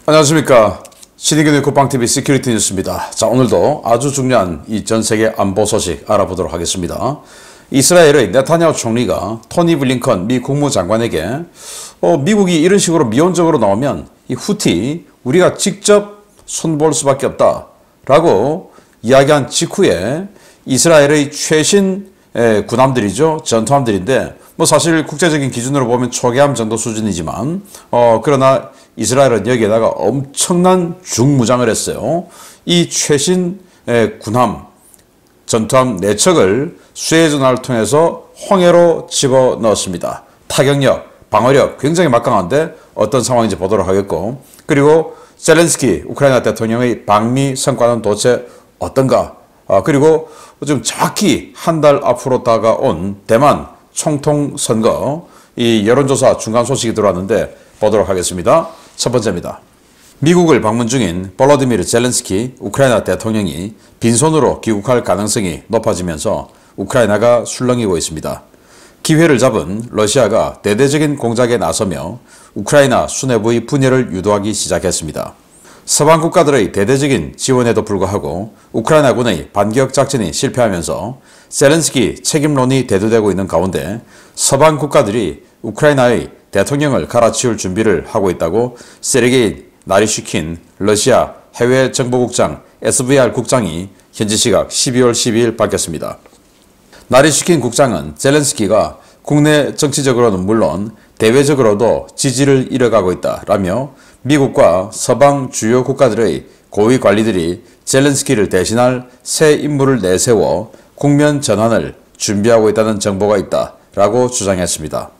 안녕하십니까. 신의균의 국방TV 시큐리티 뉴스입니다. 자, 오늘도 아주 중요한 이 전세계 안보 소식 알아보도록 하겠습니다. 이스라엘의 네타냐후 총리가 토니 블링컨 미 국무장관에게 미국이 이런 식으로 미온적으로 나오면 이 후티 우리가 직접 손볼 수밖에 없다 라고 이야기한 직후에 이스라엘의 최신 군함들이죠. 전투함들인데 사실 국제적인 기준으로 보면 초계함 정도 수준이지만 그러나 이스라엘은 여기에다가 엄청난 중무장을 했어요. 이 최신 군함, 전투함 4척을 수에즈운하를 통해서 홍해로 집어넣었습니다. 타격력, 방어력 굉장히 막강한데 어떤 상황인지 보도록 하겠고, 그리고 젤렌스키 우크라이나 대통령의 방미 성과는 도대체 어떤가? 그리고 좀 정확히 한 달 앞으로 다가온 대만 총통 선거, 이 여론조사 중간 소식이 들어왔는데 보도록 하겠습니다. 첫 번째입니다. 미국을 방문 중인 볼로디미르 젤렌스키 우크라이나 대통령이 빈손으로 귀국할 가능성이 높아지면서 우크라이나가 술렁이고 있습니다. 기회를 잡은 러시아가 대대적인 공작에 나서며 우크라이나 수뇌부의 분열을 유도하기 시작했습니다. 서방 국가들의 대대적인 지원에도 불구하고 우크라이나군의 반격 작전이 실패하면서 젤렌스키 책임론이 대두되고 있는 가운데 서방 국가들이 우크라이나의 대통령을 갈아치울 준비를 하고 있다고 세르게이 나리슈킨 러시아 해외정보국장 SVR 국장이 현지 시각 12월 12일 밝혔습니다. 나리슈킨 국장은 젤렌스키가 국내 정치적으로는 물론 대외적으로도 지지를 잃어가고 있다라며 미국과 서방 주요 국가들의 고위 관리들이 젤렌스키를 대신할 새 인물을 내세워 국면 전환을 준비하고 있다는 정보가 있다라고 주장했습니다.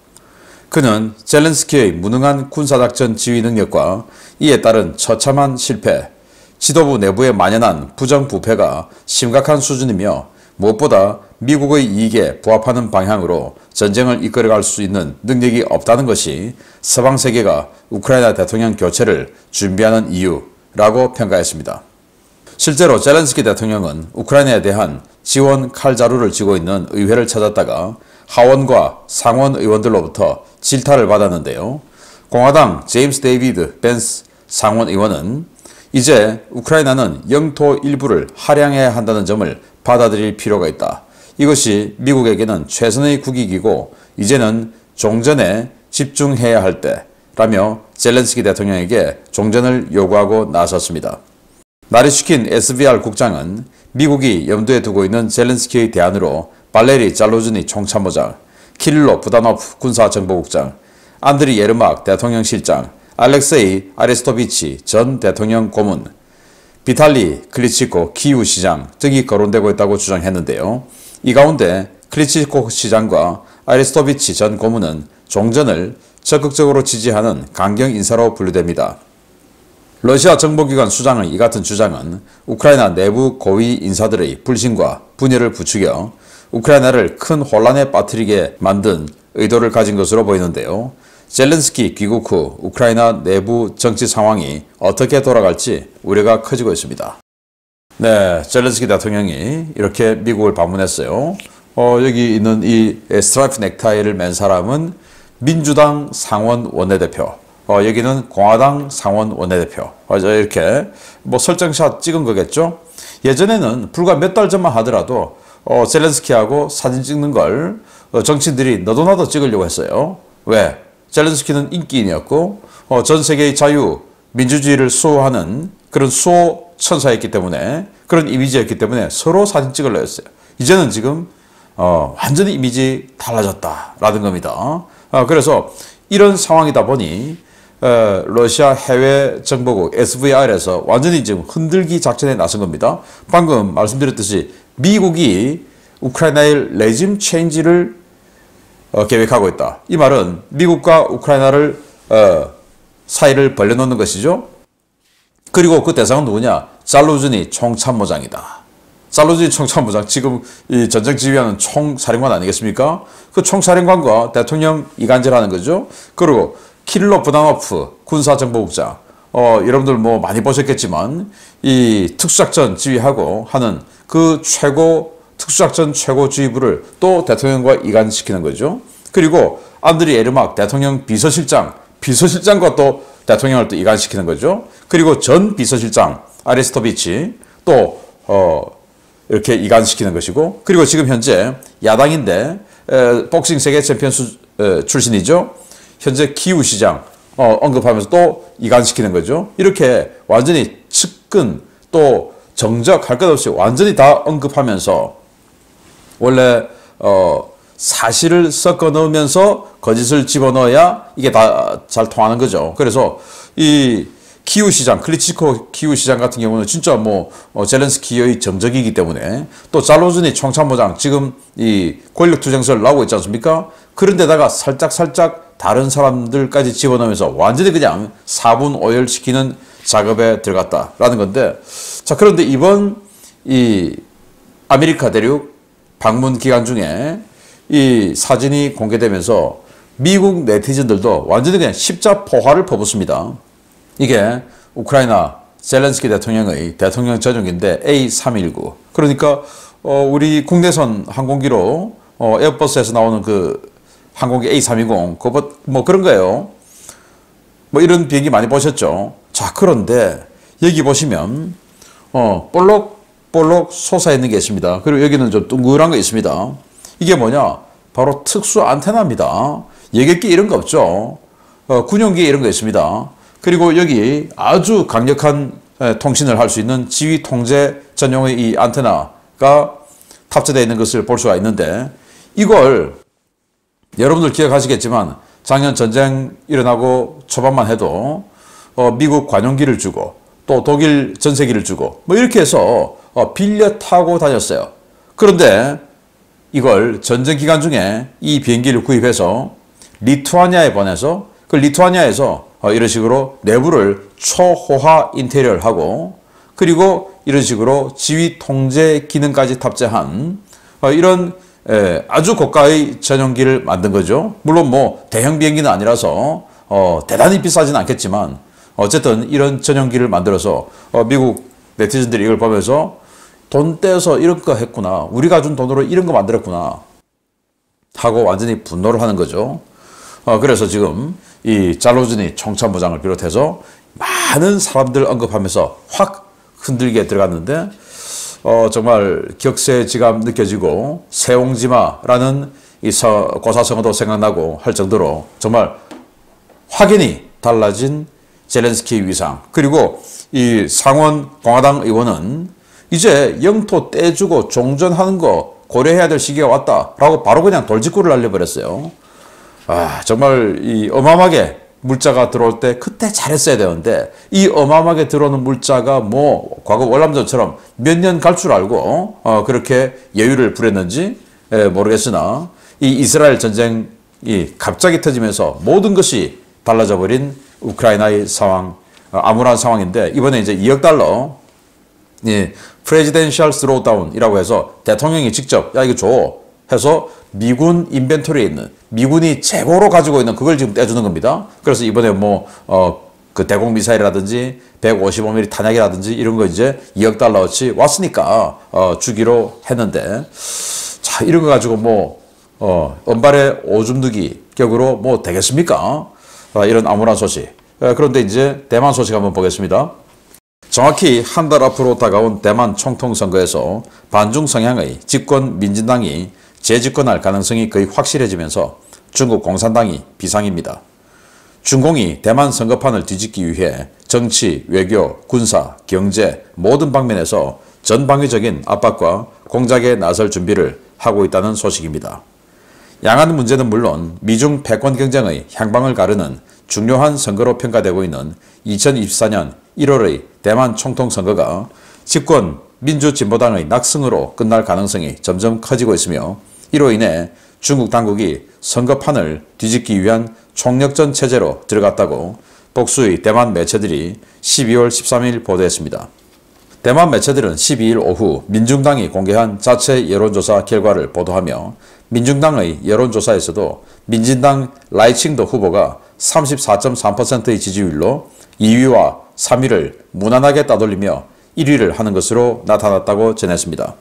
그는 젤렌스키의 무능한 군사작전 지휘 능력과 이에 따른 처참한 실패, 지도부 내부에 만연한 부정부패가 심각한 수준이며 무엇보다 미국의 이익에 부합하는 방향으로 전쟁을 이끌어갈 수 있는 능력이 없다는 것이 서방 세계가 우크라이나 대통령 교체를 준비하는 이유라고 평가했습니다. 실제로 젤렌스키 대통령은 우크라이나에 대한 지원 칼자루를 쥐고 있는 의회를 찾았다가 하원과 상원 의원들로부터 질타를 받았는데요. 공화당 제임스 데이비드 벤스 상원 의원은 이제 우크라이나는 영토 일부를 할양해야 한다는 점을 받아들일 필요가 있다. 이것이 미국에게는 최선의 국익이고 이제는 종전에 집중해야 할 때라며 젤렌스키 대통령에게 종전을 요구하고 나섰습니다. 나리슈킨 SVR 국장은 미국이 염두에 두고 있는 젤렌스키의 대안으로 발레리 잘루즈니 총참모장, 키릴로 부다노프 군사정보국장, 안드리 예르막 대통령 실장, 알렉세이 아레스토비치 전 대통령 고문, 비탈리 클리치코 키우 시장 등이 거론되고 있다고 주장했는데요. 이 가운데 클리치코 시장과 아레스토비치 전 고문은 종전을 적극적으로 지지하는 강경 인사로 분류됩니다. 러시아 정보기관 수장의 이 같은 주장은 우크라이나 내부 고위 인사들의 불신과 분열을 부추겨 우크라이나를 큰 혼란에 빠뜨리게 만든 의도를 가진 것으로 보이는데요. 젤렌스키 귀국 후 우크라이나 내부 정치 상황이 어떻게 돌아갈지 우려가 커지고 있습니다. 네, 젤렌스키 대통령이 이렇게 미국을 방문했어요. 여기 있는 이 스트라이프 넥타이를 맨 사람은 민주당 상원 원내대표, 여기는 공화당 상원 원내대표. 이렇게 설정샷 찍은 거겠죠. 예전에는 불과 몇 달 전만 하더라도 젤렌스키하고 사진 찍는 걸 정치인들이 너도 나도 찍으려고 했어요. 왜? 젤렌스키는 인기인이었고 전 세계의 자유, 민주주의를 수호하는 그런 수호 천사였기 때문에, 그런 이미지였기 때문에 서로 사진 찍으려고 했어요. 이제는 지금 완전히 이미지 달라졌다라는 겁니다. 그래서 이런 상황이다 보니 러시아 해외정보국 SVR에서 완전히 지금 흔들기 작전에 나선 겁니다. 방금 말씀드렸듯이 미국이 우크라이나의 레짐 체인지를 계획하고 있다. 이 말은 미국과 우크라이나를 사이를 벌려놓는 것이죠. 그리고 그 대상은 누구냐? 잘루즈니 총참모장이다. 잘루즈니 총참모장, 지금 이 전쟁 지휘하는 총사령관 아니겠습니까? 그 총사령관과 대통령 이간질하는 거죠. 그리고 키릴로 부다노프 군사정보국장, 여러분들 많이 보셨겠지만 이 특수작전 지휘하고 하는 그 특수작전 최고지휘부를 또 대통령과 이간시키는 거죠. 그리고 안드리 예르막 대통령 비서실장과 또 대통령을 또 이간시키는 거죠. 그리고 전 비서실장 아레스토비치 또 이렇게 이간시키는 것이고, 그리고 지금 현재 야당인데 복싱 세계 챔피언 출신이죠. 현재 키우 시장 언급하면서 또 이간시키는 거죠. 이렇게 완전히 측근 또 정적 할 것 없이 완전히 다 언급하면서 원래 사실을 섞어 넣으면서 거짓을 집어넣어야 이게 다 잘 통하는 거죠. 그래서 이 키우 시장, 클리치코 키우 시장 같은 경우는 진짜 젤렌스키의 정적이기 때문에, 또 잘로즈니 총참모장 지금 이 권력투쟁설 나오고 있지 않습니까? 그런데다가 살짝 다른 사람들까지 집어넣으면서 완전히 그냥 4분 오열시키는 작업에 들어갔다라는 건데, 자, 그런데 이번 이 아메리카 대륙 방문 기간 중에 이 사진이 공개되면서 미국 네티즌들도 완전히 그냥 십자포화를 퍼붓습니다. 이게 우크라이나 젤렌스키 대통령의 대통령 전용기인데 A319. 그러니까 우리 국내선 항공기로 에어버스에서 나오는 그 항공기 A320 그거 그런 거예요. 이런 비행기 많이 보셨죠. 자, 그런데 여기 보시면 볼록 솟아 있는 게 있습니다. 그리고 여기는 좀 둥그란 거 있습니다. 이게 뭐냐? 바로 특수 안테나입니다. 예객기 이런 거 없죠. 군용기 이런 거 있습니다. 그리고 여기 아주 강력한 통신을 할 수 있는 지휘 통제 전용의 이 안테나가 탑재되어 있는 것을 볼 수가 있는데, 이걸 여러분들 기억하시겠지만 작년 전쟁 일어나고 초반만 해도 미국 관용기를 주고 또 독일 전세기를 주고 이렇게 해서 빌려 타고 다녔어요. 그런데 이걸 전쟁 기간 중에 이 비행기를 구입해서 리투아니아에 보내서 그 리투아니아에서 이런 식으로 내부를 초호화 인테리어를 하고, 그리고 이런 식으로 지휘 통제 기능까지 탑재한 이런 아주 고가의 전용기를 만든 거죠. 물론 대형 비행기는 아니라서 대단히 비싸진 않겠지만 어쨌든 이런 전용기를 만들어서 미국 네티즌들이 이걸 보면서 돈 떼서 이런 거 했구나, 우리가 준 돈으로 이런 거 만들었구나 하고 완전히 분노를 하는 거죠. 그래서 지금 이 잘로즈니 총참모장을 비롯해서 많은 사람들 언급하면서 확 흔들게 들어갔는데, 정말 격세지감 느껴지고 세옹지마라는 이 고사성어도 생각나고 할 정도로 정말 확연히 달라진 젤렌스키 위상. 그리고 이 상원 공화당 의원은 이제 영토 떼주고 종전하는 거 고려해야 될 시기가 왔다라고 바로 그냥 돌직구를 날려버렸어요. 정말 이 어마어마하게 물자가 들어올 때 그때 잘했어야 되는데, 이 어마어마하게 들어오는 물자가 과거 월남전처럼 몇 년 갈 줄 알고 그렇게 여유를 부렸는지 모르겠으나, 이 이스라엘 전쟁이 갑자기 터지면서 모든 것이 달라져 버린 우크라이나의 상황, 암울한 상황인데, 이번에 이제 2억 달러 프레지덴셜 스로우다운이라고 해서 대통령이 직접 야 이거 줘 해서 미군 인벤토리에 있는, 미군이 재고로 가지고 있는 그걸 지금 떼주는 겁니다. 그래서 이번에 그 대공 미사일이라든지 155mm 탄약이라든지 이런 거 이제 2억 달러어치 왔으니까 주기로 했는데, 자, 이런 거 가지고 은발의 오줌 누기 격으로 되겠습니까? 이런 암울한 소식. 그런데 이제 대만 소식 한번 보겠습니다. 정확히 한 달 앞으로 다가온 대만 총통선거에서 반중 성향의 집권 민진당이 재집권할 가능성이 거의 확실해지면서 중국 공산당이 비상입니다. 중공이 대만 선거판을 뒤집기 위해 정치, 외교, 군사, 경제 모든 방면에서 전방위적인 압박과 공작에 나설 준비를 하고 있다는 소식입니다. 양안 문제는 물론 미중 패권 경쟁의 향방을 가르는 중요한 선거로 평가되고 있는 2024년 1월의 대만 총통선거가 집권 민주진보당의 낙승으로 끝날 가능성이 점점 커지고 있으며, 이로 인해 중국 당국이 선거판을 뒤집기 위한 총력전 체제로 들어갔다고 복수의 대만 매체들이 12월 13일 보도했습니다. 대만 매체들은 12일 오후 민중당이 공개한 자체 여론조사 결과를 보도하며, 민중당의 여론조사에서도 민진당 라이칭도 후보가 34.3%의 지지율로 2위와 3위를 무난하게 따돌리며 1위를 하는 것으로 나타났다고 전했습니다.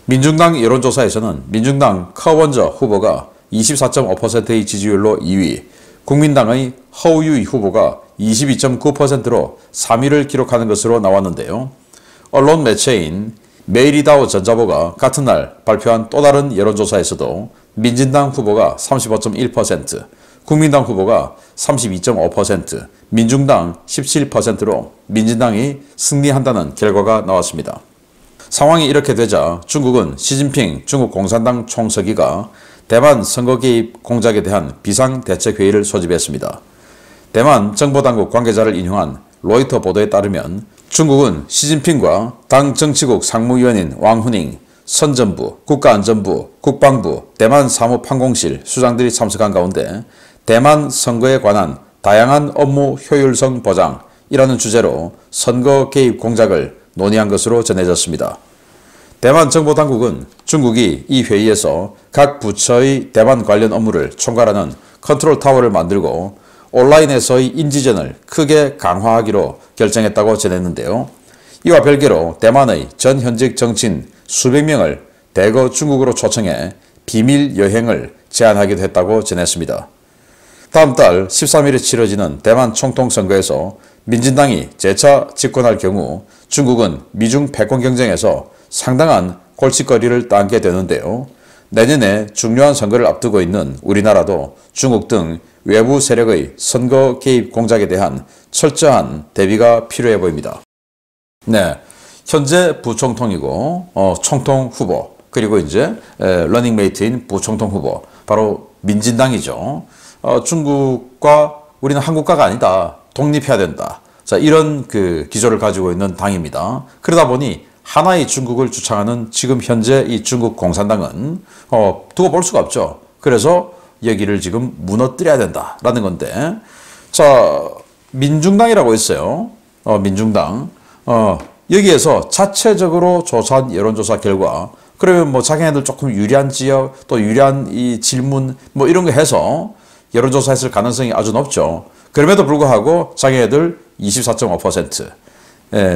민중당 여론조사에서는 민중당 커원저 후보가 24.5%의 지지율로 2위, 국민당의 허우유이 후보가 22.9%로 3위를 기록하는 것으로 나왔는데요. 언론 매체인 메이리다오 전자보가 같은 날 발표한 또 다른 여론조사에서도 민진당 후보가 35.1%, 국민당 후보가 32.5%, 민중당 17%로 민진당이 승리한다는 결과가 나왔습니다. 상황이 이렇게 되자 중국은 시진핑 중국 공산당 총서기가 대만 선거 개입 공작에 대한 비상대책회의를 소집했습니다. 대만 정보당국 관계자를 인용한 로이터 보도에 따르면 중국은 시진핑과 당 정치국 상무위원인 왕후닝, 선전부, 국가안전부, 국방부, 대만 사무판공실 수장들이 참석한 가운데 대만 선거에 관한 다양한 업무 효율성 보장이라는 주제로 선거 개입 공작을 논의한 것으로 전해졌습니다. 대만 정보당국은 중국이 이 회의에서 각 부처의 대만 관련 업무를 총괄하는 컨트롤 타워를 만들고 온라인에서의 인지전을 크게 강화하기로 결정했다고 전했는데요. 이와 별개로 대만의 전 현직 정치인 수백 명을 대거 중국으로 초청해 비밀 여행을 제안하기도 했다고 전했습니다. 다음 달 13일에 치러지는 대만 총통선거에서 민진당이 재차 집권할 경우 중국은 미중 패권 경쟁에서 상당한 골칫거리를 당게 되는데요. 내년에 중요한 선거를 앞두고 있는 우리나라도 중국 등 외부 세력의 선거 개입 공작에 대한 철저한 대비가 필요해 보입니다. 네, 현재 부총통이고 총통 후보 그리고 이제 러닝메이트인 부총통 후보 바로 민진당이죠. 중국과 우리는 한국과가 아니다. 독립해야 된다. 자, 이런 그 기조를 가지고 있는 당입니다. 그러다 보니 하나의 중국을 주창하는 지금 현재 이 중국 공산당은 두고 볼 수가 없죠. 그래서 여기를 지금 무너뜨려야 된다라는 건데, 자, 민중당이라고 있어요. 민중당. 여기에서 자체적으로 조사한 여론조사 결과, 그러면 뭐 자기네들 조금 유리한 지역, 또 유리한 이 질문, 뭐 이런 거 해서 여론조사했을 가능성이 아주 높죠. 그럼에도 불구하고 자기네들 24.5%,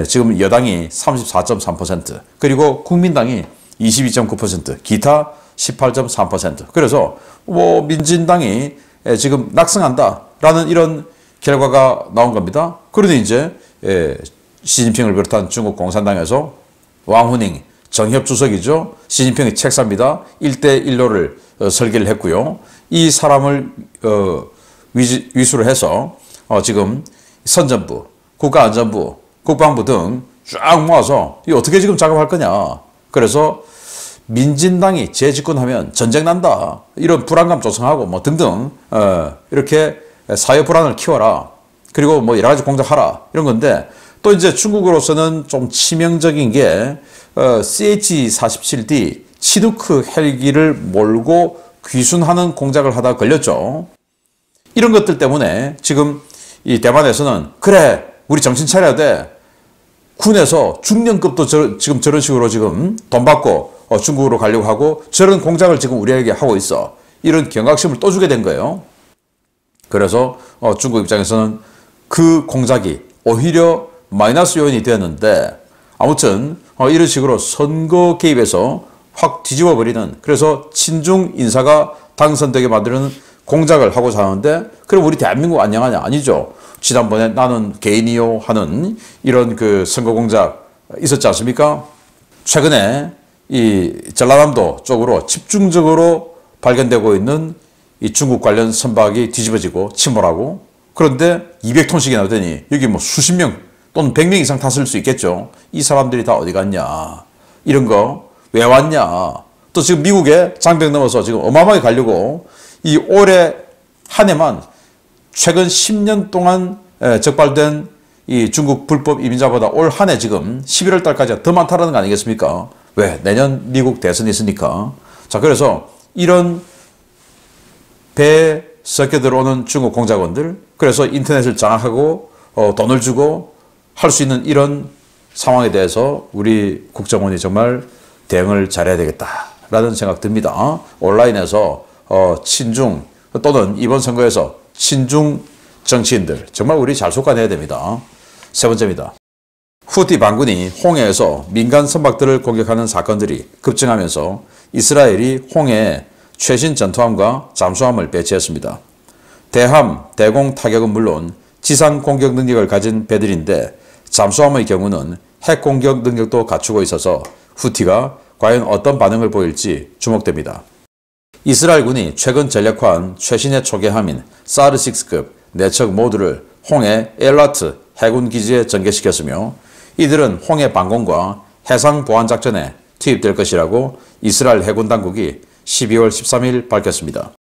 지금 여당이 34.3%, 그리고 국민당이 22.9%, 기타 18.3%. 그래서 뭐 민진당이 지금 낙승한다라는 이런 결과가 나온 겁니다. 그러니 이제 시진핑을 비롯한 중국 공산당에서 왕후닝 정협 주석이죠. 시진핑의 책사입니다. 1대1로를 설계를 했고요. 이 사람을 위수로 해서 지금 선전부, 국가안전부, 국방부 등 쫙 모아서 이 어떻게 지금 작업할 거냐. 그래서 민진당이 재집권하면 전쟁 난다. 이런 불안감 조성하고 뭐 등등 이렇게 사회 불안을 키워라. 그리고 뭐 여러 가지 공작하라. 이런 건데 또 이제 중국으로서는 좀 치명적인 게 CH-47D 치누크 헬기를 몰고 귀순하는 공작을 하다 걸렸죠. 이런 것들 때문에 지금 이 대만에서는 그래 우리 정신 차려야 돼. 군에서 중령급도 지금 저런 식으로 지금 돈 받고 중국으로 가려고 하고 저런 공작을 지금 우리에게 하고 있어. 이런 경각심을 또 주게 된 거예요. 그래서 중국 입장에서는 그 공작이 오히려 마이너스 요인이 되었는데 아무튼 이런 식으로 선거 개입에서 확 뒤집어 버리는, 그래서 친중 인사가 당선되게 만드는 공작을 하고자 하는데 그럼 우리 대한민국 안녕하냐? 아니죠. 지난번에 나는 개인이요 하는 이런 그 선거 공작 있었지 않습니까? 최근에 이 전라남도 쪽으로 집중적으로 발견되고 있는 이 중국 관련 선박이 뒤집어지고 침몰하고, 그런데 200톤씩이나 되더니 여기 뭐 수십 명 또는 100명 이상 탔을 수 있겠죠. 이 사람들이 다 어디 갔냐? 이런 거 왜 왔냐? 또 지금 미국에 장벽 넘어서 지금 어마어마하게 가려고 이 올해 한 해만 최근 10년 동안 적발된 이 중국 불법 이민자보다 올 한 해 지금 11월 달까지 더 많다는 거 아니겠습니까? 왜? 내년 미국 대선이 있으니까. 자, 그래서 이런 배에 섞여 들어오는 중국 공작원들, 그래서 인터넷을 장악하고 돈을 주고 할 수 있는 이런 상황에 대해서 우리 국정원이 정말 대응을 잘해야 되겠다라는 생각 듭니다. 온라인에서 친중 또는 이번 선거에서 친중 정치인들 정말 우리 잘 속아내야 됩니다. 세 번째입니다. 후티 반군이 홍해에서 민간 선박들을 공격하는 사건들이 급증하면서 이스라엘이 홍해에 최신 전투함과 잠수함을 배치했습니다. 대함, 대공 타격은 물론 지상 공격 능력을 가진 배들인데 잠수함의 경우는 핵 공격 능력도 갖추고 있어서 후티가 과연 어떤 반응을 보일지 주목됩니다. 이스라엘군이 최근 전력화한 최신의 초계함인 사르6급 4척 모두를 홍해 엘라트 해군 기지에 전개시켰으며 이들은 홍해 방공과 해상 보안 작전에 투입될 것이라고 이스라엘 해군 당국이 12월 13일 밝혔습니다.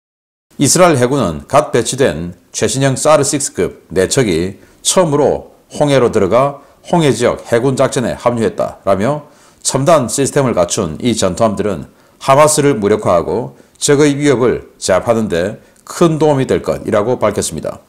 이스라엘 해군은 갓 배치된 최신형 사르6급 4척이 처음으로 홍해로 들어가 홍해 지역 해군 작전에 합류했다라며 첨단 시스템을 갖춘 이 전투함들은 하마스를 무력화하고 적의 위협을 제압하는 데 큰 도움이 될 것이라고 밝혔습니다.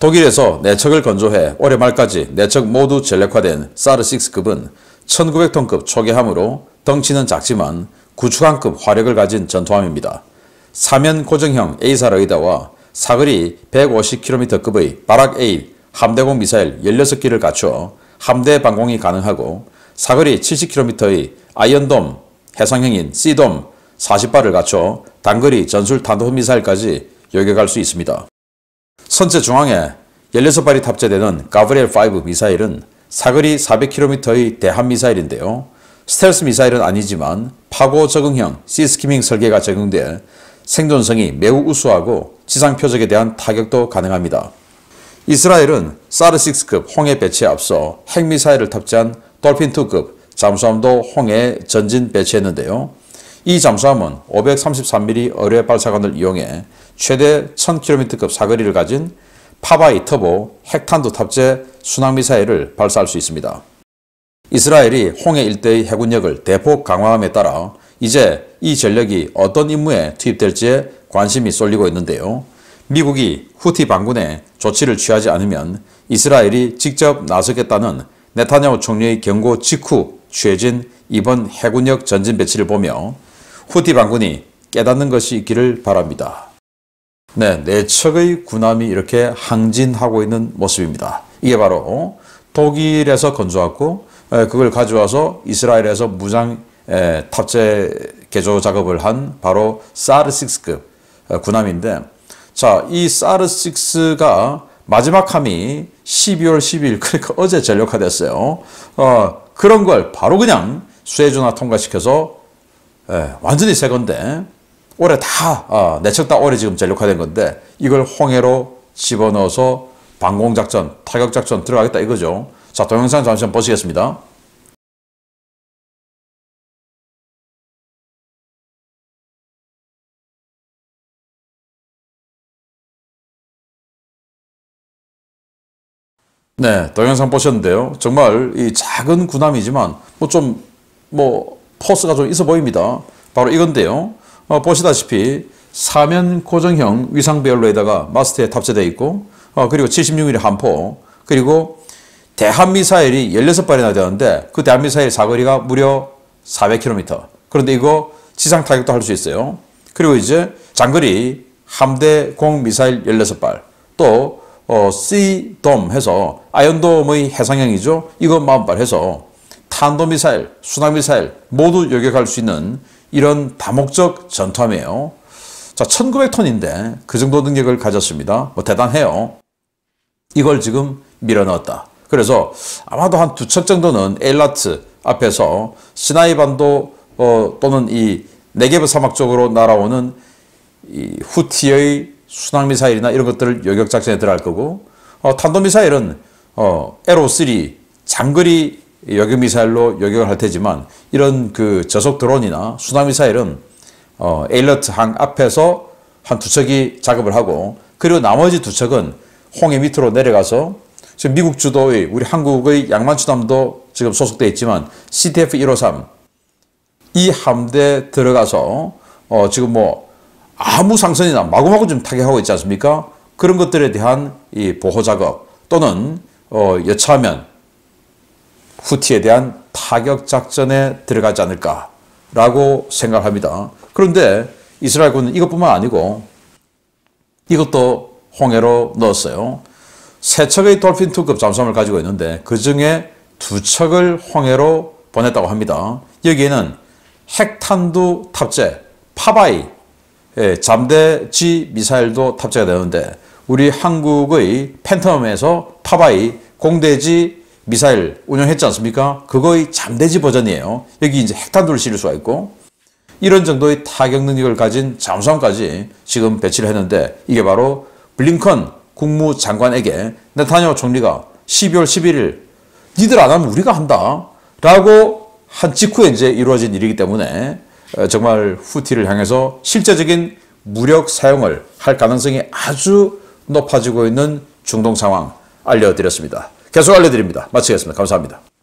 독일에서 4척을 건조해 올해 말까지 4척 모두 전력화된 사르6급은 1900톤급 초계함으로 덩치는 작지만 구축함급 화력을 가진 전투함입니다. 사면 고정형 A사 레이더와 사거리 150km급의 바락-A 함대공 미사일 16기를 갖추어 함대 방공이 가능하고 사거리 70km의 아이언돔 해상형인 C돔 40발을 갖춰 단거리 전술 탄도미사일까지 요격할 수 있습니다. 선체 중앙에 16발이 탑재되는 가브리엘5 미사일은 사거리 400km의 대함미사일인데요. 스텔스 미사일은 아니지만 파고 적응형 시스키밍 설계가 적용돼 생존성이 매우 우수하고 지상 표적에 대한 타격도 가능합니다. 이스라엘은 사르6급 홍해 배치에 앞서 핵미사일을 탑재한 돌핀2급 잠수함도 홍해에 전진 배치했는데요. 이 잠수함은 533mm 어뢰 발사관을 이용해 최대 1000km급 사거리를 가진 파바이 터보 핵탄두 탑재 순항미사일을 발사할 수 있습니다. 이스라엘이 홍해 일대의 해군력을 대폭 강화함에 따라 이제 이 전력이 어떤 임무에 투입될지에 관심이 쏠리고 있는데요. 미국이 후티 반군에 조치를 취하지 않으면 이스라엘이 직접 나서겠다는 네타냐후 총리의 경고 직후 취해진 이번 해군력 전진 배치를 보며 후티 반군이 깨닫는 것이 있기를 바랍니다. 네, 4척의 군함이 이렇게 항진하고 있는 모습입니다. 이게 바로 독일에서 건조했고 그걸 가져와서 이스라엘에서 무장 탑재 개조 작업을 한 바로 사르6급 군함인데, 자, 이 사르6가 마지막 함이 12월 12일 그러니까 어제 전력화됐어요. 그런 걸 바로 그냥 수혜주나 통과시켜서 완전히 새 건데 올해 다 4척 다 올해 지금 전력화된 건데 이걸 홍해로 집어넣어서 방공작전, 타격작전 들어가겠다 이거죠. 자, 동영상 잠시 보시겠습니다. 네, 동영상 보셨는데요. 정말 이 작은 군함이지만 포스가 좀 있어 보입니다. 바로 이건데요. 보시다시피 사면 고정형 위상 배열 레이더가 마스트에 탑재되어 있고 그리고 76mm 함포, 그리고 대함미사일이 16발이나 되는데 그 대함미사일 사거리가 무려 400km. 그런데 이거 지상 타격도 할 수 있어요. 그리고 이제 장거리 함대공 미사일 16발, 또 C돔 해서 아이언돔의 해상형이죠. 이거 40발 해서 탄도미사일, 순항미사일 모두 요격할 수 있는 이런 다목적 전투함이에요. 자, 1900톤인데 그 정도 능력을 가졌습니다. 대단해요. 이걸 지금 밀어넣었다. 그래서 아마도 한 2척 정도는 에일라트 앞에서 시나이 반도 또는 이 네게브 사막 쪽으로 날아오는 이 후티의 순항미사일이나 이런 것들을 요격작전에 들어갈 거고, 탄도미사일은 LO3 장거리 요격미사일로 요격을 할 테지만 이런 그 저속 드론이나 순항미사일은 에일러트 항 앞에서 한 2척이 작업을 하고, 그리고 나머지 2척은 홍해 밑으로 내려가서 지금 미국 주도의 우리 한국의 양만추함도 지금 소속되어 있지만 CTF-153 이 함대 들어가서 지금 아무 상선이나 마구마구 좀 타격하고 있지 않습니까? 그런 것들에 대한 이 보호 작업 또는 여차하면 후티에 대한 타격 작전에 들어가지 않을까라고 생각합니다. 그런데 이스라엘군은 이것뿐만 아니고 이것도 홍해로 넣었어요. 3척의 돌핀2급 잠수함을 가지고 있는데 그 중에 2척을 홍해로 보냈다고 합니다. 여기에는 핵탄두 탑재 파바이 잠대지 미사일도 탑재가 되는데 우리 한국의 팬텀에서 파바이 공대지 미사일 운영했지 않습니까? 그거의 잠대지 버전이에요. 여기 이제 핵탄두를 실을 수가 있고 이런 정도의 타격 능력을 가진 잠수함까지 지금 배치를 했는데 이게 바로 블링컨 국무장관에게 네타냐후 총리가 12월 11일 니들 안 하면 우리가 한다 라고 한 직후에 이제 이루어진 일이기 때문에 정말 후티를 향해서 실제적인 무력 사용을 할 가능성이 아주 높아지고 있는 중동 상황 알려드렸습니다. 계속 알려드립니다. 마치겠습니다. 감사합니다.